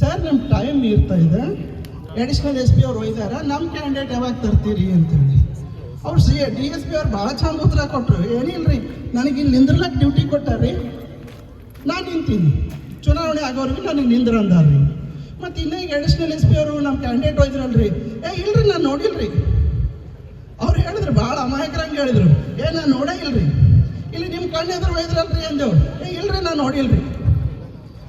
Sir ನಮ್ಮ time ಮೀರ್ತಾ ಇದೆ, additional SP ಅವ್ರು ಒಯ್ದಾರ, ನಮ್ಮ ಕ್ಯಾಂಡಿಡೇಟ್ ಯಾವಾಗ ತರ್ತೀರಿ ಅಂತೇಳಿ. ಅವ್ರು DSP ಅವ್ರು ಭಾಳ ಚಂದ ಉತ್ತರ ಕೊಟ್ಟರು. ಏನಿಲ್ರಿ, ನನಗೆ ಇಲ್ಲಿ ನಿಂದ್ರಲಕ್ಕೆ ಡ್ಯೂಟಿ ಕೊಟ್ಟಾರ್ರಿ, ನಾನು ನಿಂತೀನಿ, ಚುನಾವಣೆ ಆಗೋರಿಗೆ ನನಗೆ ನಿಂದ್ರ ಅಂದಾರ್ರಿ. ಮತ್ತು ಇನ್ನೂ ಈಗ ಅಡಿಷನಲ್ SP ಅವರು ನಮ್ಮ ಕ್ಯಾಂಡಿಡೇಟ್ ಒಯ್ದ್ರಲ್ರಿ, ಇಲ್ರಿ ನಾನು ನೋಡಿಲ್ರಿ. ಅವ್ರು ಹೇಳಿದ್ರು, ಭಾಳ ಅಮಾಯಕರಂಗೆ ಹೇಳಿದ್ರು, ನಾನು ನೋಡೇ ಇಲ್ರಿ. ಇಲ್ಲಿ ನಿಮ್ಮ ಕಣ್ಣೆದ್ರು ಒಯ್ದ್ರಲ್ರಿ ಅಂದೇವು, ಇಲ್ರಿ ನಾನು ನೋಡಿಲ್ರಿ.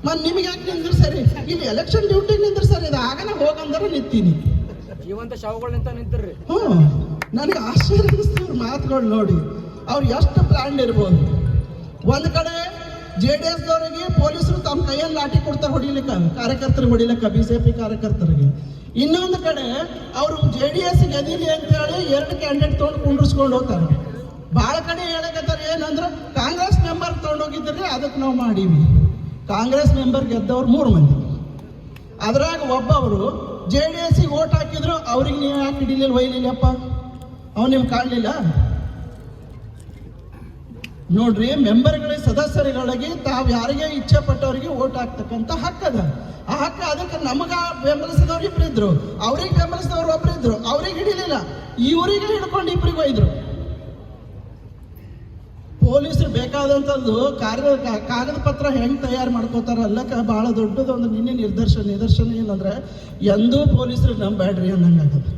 ಮತ್ತು ನಿಮಗೆ ಯಾಕೆ ನಿಂದ್ರು ಸರಿ, ಇಲ್ಲಿ ಎಲೆಕ್ಷನ್ ಡ್ಯೂಟಿ ನಿಂದ್ರು ಸರ್, ಇದು ಆಗನ ಹೋಗಂದ್ರೆ ನಿಂತೀನಿ. ಜೀವಂತ ಶಾವಗಳು ನಿಂತ ನಿಂತಿರ್ರಿ. ನನಗೆ ಆಶ್ಚರ್ಯ ಅನಿಸ್ತು ಇವ್ರ ಮಾತುಗಳು ನೋಡಿ. ಅವ್ರು ಎಷ್ಟು ಪ್ಲಾನ್ ಇರ್ಬೋದು. ಒಂದು ಕಡೆ JDSದವರಿಗೆ ಪೊಲೀಸರು ತಮ್ಮ ಕೈಯಲ್ಲಿ ಲಾಠಿ ಕೊಡ್ತಾರೆ ಹೊಡಿಲಿಕ್ಕೆ, ಕಾರ್ಯಕರ್ತರಿಗೆ ಹೊಡಿಲಿಕ್ಕೆ, BJP ಕಾರ್ಯಕರ್ತರಿಗೆ. ಇನ್ನೊಂದು ಕಡೆ ಅವರು JDS ಗೆದಿಲಿ ಅಂತೇಳಿ 2 ಕ್ಯಾಂಡಿಡೇಟ್ ತೊಗೊಂಡು ಕುಂಡ್ರಿಸ್ಕೊಂಡು ಹೋಗ್ತಾರೆ. ಭಾಳ ಕಡೆ ಹೇಳಕತ್ತಾರೆ ಏನಂದ್ರೆ ಕಾಂಗ್ರೆಸ್ ಮೆಂಬರ್ ತೊಗೊಂಡೋಗಿದ್ರಿ, ಅದಕ್ಕೆ ನಾವು ಮಾಡೀವಿ. ಕಾಂಗ್ರೆಸ್ ಮೆಂಬರ್ ಗೆದ್ದವ್ರು 3 ಮಂದಿ, ಅದ್ರಾಗ ಒಬ್ಬವರು JDSಗೆ ಓಟ್ ಹಾಕಿದ್ರು, ಅವ್ರಿಗೆ ನೀವು ಯಾಕೆ ಹಿಡಿಲಿಲ್ಲ, ಒಯ್ಲಿಲ್ಲಪ್ಪ, ಅವ್ನು ನಿಮ್ಗೆ ಕಾಣಲಿಲ್ಲ ನೋಡ್ರಿ. ಮೆಂಬರ್ಗಳ ಸದಸ್ಯರುಗಳಿಗೆ ತಾವು ಯಾರಿಗೆ ಇಚ್ಛೆ ಪಟ್ಟವರಿಗೆ ಓಟ್ ಹಾಕ್ತಕ್ಕಂಥ ಹಕ್ಕದ. ಆ ಹಕ್ಕ ಅದಕ್ಕೆ ನಮಗೆ ಬೆಂಬಲಿಸಿದವ್ರು ಇಬ್ಬರಿದ್ರು, ಅವ್ರಿಗೆ ಬೆಂಬಲಿಸಿದವ್ರು ಒಬ್ಬರಿದ್ರು, ಅವ್ರಿಗೆ ಹಿಡಿಲಿಲ್ಲ, ಇವರಿಗೆ ಹಿಡ್ಕೊಂಡು ಇಬ್ಬರಿಗೆ ಒಯ್ದ್ರು. ಪೊಲೀಸರು ಬೇಕಾದಂಥದ್ದು ಕಾಗದ ಪತ್ರ ಹೆಂಗೆ ತಯಾರು ಮಾಡ್ಕೋತಾರ ಅಲ್ಲಕ್ಕ ಭಾಳ ದೊಡ್ಡದೊಂದು ನಿನ್ನೆ ನಿದರ್ಶನ ಏನಂದ್ರೆ, ಎಂದೂ ಪೊಲೀಸರು ನಂಬೇಡ್ರಿ ಅನ್ನಂಗಾಗದು.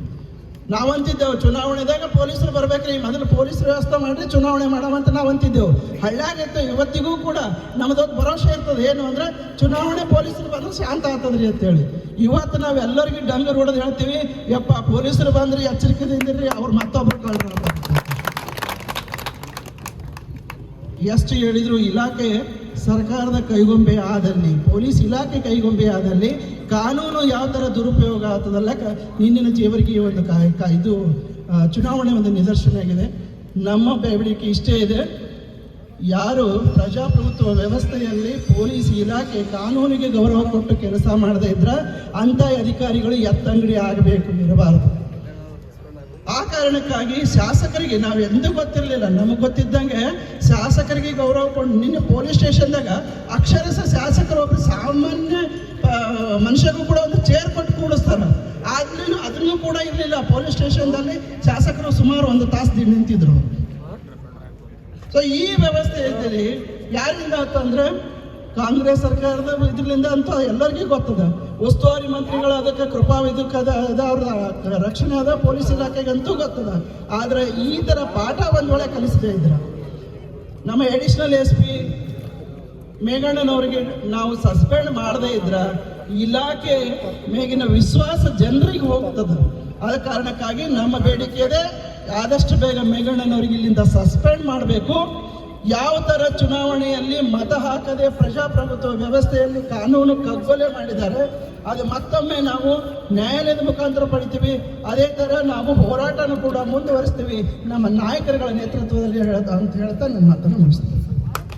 ನಾವಂತಿದ್ದೆವು ಚುನಾವಣೆದಾಗ ಪೊಲೀಸರು ಬರ್ಬೇಕ್ರಿ, ಮೊದಲು ಪೊಲೀಸ್ ವ್ಯವಸ್ಥೆ ಮಾಡ್ರಿ, ಚುನಾವಣೆ ಮಾಡವಂತ ನಾವು ಅಂತಿದ್ದೆವು. ಹಳ್ಳ್ಯಾಗಿತ್ತು, ಇವತ್ತಿಗೂ ಕೂಡ ನಮ್ದೊಂದು ಭರವಸೆ ಇರ್ತದೆ, ಏನು ಅಂದ್ರೆ ಚುನಾವಣೆ ಪೊಲೀಸರು ಬಂದ್ರೆ ಶಾಂತ ಆಗ್ತದ್ರಿ ಅಂತೇಳಿ. ಇವತ್ತು ನಾವೆಲ್ಲರಿಗೂ ಡಂಗರ್ ಹೊಡೆದು ಹೇಳ್ತೀವಿ, ಯಪ್ಪ ಪೊಲೀಸರು ಬಂದ್ರಿ ಎಚ್ಚರಿಕೆದಿಂದಿರ್ರಿ, ಅವ್ರು ಮತ್ತೊಬ್ರು ಕಳ್ರು ಅಂತ. ಎಷ್ಟು ಹೇಳಿದ್ರು ಇಲಾಖೆ ಸರ್ಕಾರದ ಕೈಗೊಂಬೆ ಆದಲ್ಲಿ, ಪೊಲೀಸ್ ಇಲಾಖೆ ಕೈಗೊಂಬೆ ಆದಲ್ಲಿ ಕಾನೂನು ಯಾವ ಥರ ದುರುಪಯೋಗ ಆಗ್ತದಲ್ಲ. ನಿನ್ನಿನ ಜೀವರಿಗೆ ಒಂದು ಇದು ಚುನಾವಣೆ ಒಂದು ನಿದರ್ಶನ ಆಗಿದೆ. ನಮ್ಮ ಬೇಡಿಕೆ ಇಷ್ಟೇ ಇದೆ, ಯಾರು ಪ್ರಜಾಪ್ರಭುತ್ವ ವ್ಯವಸ್ಥೆಯಲ್ಲಿ ಪೊಲೀಸ್ ಇಲಾಖೆ ಕಾನೂನಿಗೆ ಗೌರವ ಕೊಟ್ಟು ಕೆಲಸ ಮಾಡದೇ ಇದ್ರೆ ಅಂಥ ಅಧಿಕಾರಿಗಳು ಎತ್ತಂಗಡಿ ಆಗಬೇಕು, ಇರಬಾರದು. ಆ ಕಾರಣಕ್ಕಾಗಿ ಶಾಸಕರಿಗೆ ನಾವು ಎಂದೂ ಗೊತ್ತಿರಲಿಲ್ಲ, ನಮಗೆ ಗೊತ್ತಿದ್ದಂಗೆ ಶಾಸಕರಿಗೆ ಗೌರವ ಕೊಟ್ಟು, ನಿನ್ನೆ ಪೊಲೀಸ್ ಸ್ಟೇಷನ್ದಾಗ ಅಕ್ಷರಶಃ ಶಾಸಕರು ಒಬ್ಬರು ಸಾಮಾನ್ಯ ಮನುಷ್ಯರಿಗೂ ಕೂಡ ಒಂದು ಚೇರ್ ಕೊಟ್ಟು ಕೂಡಿಸ್ತಾರೆ. ಅದನ್ನು ಕೂಡ ಇರಲಿಲ್ಲ. ಪೊಲೀಸ್ ಸ್ಟೇಷನ್ದಲ್ಲಿ ಶಾಸಕರು ಸುಮಾರು 1 ತಾಸು ನಿಂತಿದ್ರು. ಸೊ ಈ ವ್ಯವಸ್ಥೆ ಇದ್ದಲ್ಲಿ ಯಾರಿಂದ ಅಂತಂದ್ರೆ ಕಾಂಗ್ರೆಸ್ ಸರ್ಕಾರದ ಇದರಿಂದ ಅಂತ ಎಲ್ಲರಿಗೂ ಗೊತ್ತದ. ಉಸ್ತುವಾರಿ ಮಂತ್ರಿಗಳು ಅದಕ್ಕೆ ಕೃಪಾ ಇದಕ್ಕದ ಅವ್ರ ರಕ್ಷಣೆ ಅದ, ಪೊಲೀಸ್ ಇಲಾಖೆಗಂತೂ ಗೊತ್ತದ. ಆದರೆ ಈ ಥರ ಪಾಠ ಒಂದು ವೇಳೆ ಕಲಿಸದೇ ಇದ್ರ ನಮ್ಮ ಅಡಿಷನಲ್ SP ಮೇಘಣ್ಣನವರಿಗೆ ನಾವು ಸಸ್ಪೆಂಡ್ ಮಾಡದೇ ಇದ್ರ ಇಲಾಖೆ ಮೇಗಿನ ವಿಶ್ವಾಸ ಜನರಿಗೆ ಹೋಗ್ತದ. ಆದ ಕಾರಣಕ್ಕಾಗಿ ನಮ್ಮ ಬೇಡಿಕೆ ಇದೆ, ಆದಷ್ಟು ಬೇಗ ಮೇಘಣ್ಣನವರಿಗೆ ಇಲ್ಲಿಂದ ಸಸ್ಪೆಂಡ್ ಮಾಡಬೇಕು. ಯಾವ ಥರ ಚುನಾವಣೆಯಲ್ಲಿ ಮತ ಹಾಕದೆ ಪ್ರಜಾಪ್ರಭುತ್ವ ವ್ಯವಸ್ಥೆಯಲ್ಲಿ ಕಾನೂನು ಕಗ್ಗೊಲೆ ಮಾಡಿದ್ದಾರೆ, ಅದು ಮತ್ತೊಮ್ಮೆ ನಾವು ನ್ಯಾಯಾಲಯದ ಮುಖಾಂತರ ಪಡಿತೀವಿ. ಅದೇ ಥರ ನಾವು ಹೋರಾಟನೂ ಕೂಡ ಮುಂದುವರಿಸ್ತೀವಿ ನಮ್ಮ ನಾಯಕರುಗಳ ನೇತೃತ್ವದಲ್ಲಿ ಅಂತ ಹೇಳ್ತಾ ನನ್ನ ಮಾತನ್ನು ಮುಗಿಸ್ತೀವಿ.